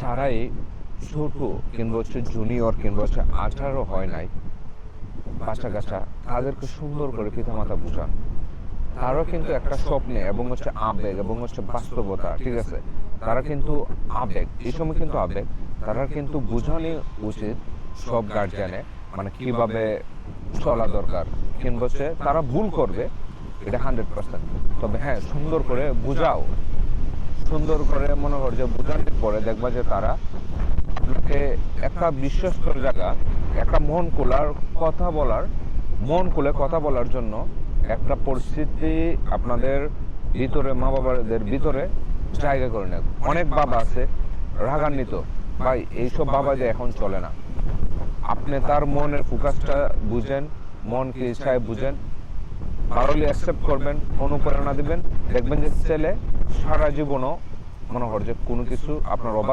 যারাই ছোট কিংবা জুনিয়র কিংবা 18 হয় নাই, বাচ্চা কাচ্চা, তাদেরকে সুন্দর করে পিতামাতা বুঝান। তারাও কিন্তু একটা স্বপ্নে এবং আবেগ এবং বাস্তবতা, ঠিক আছে, তারা কিন্তু আবেগ, এই সময় কিন্তু আবেগ, তারা কিন্তু বোঝানো উচিত সব গার্জিয়ানে, মানে কিভাবে চলা দরকার, কিংবা তারা ভুল করবে, এটা 100%। তবে হ্যাঁ, সুন্দর করে বুঝাও, সুন্দর করে মনে কর যে বোঝানোর পরে দেখবা যে তারা আপনাকে একটা বিশ্বস্ত জায়গা, একটা মন খুলে কথা বলার জন্য একটা পরিস্থিতি আপনাদের ভিতরে, মা বাবাদের ভিতরে জায়গা করে নেয়। অনেক বাবা আছে রাগান্বিত, ভাই এইসব বাবাদের এখন চলে না। আপনি তার মনের ফোকাসটা বুঝেন, মন কি চায় বুঝেন, ভালোলি অ্যাকসেপ্ট করবেন, অনুপ্রেরণা দিবেন, দেখবেন যে ছেলে সারা জীবনও মনে কর যে কোনো কিছু আপনার অভাব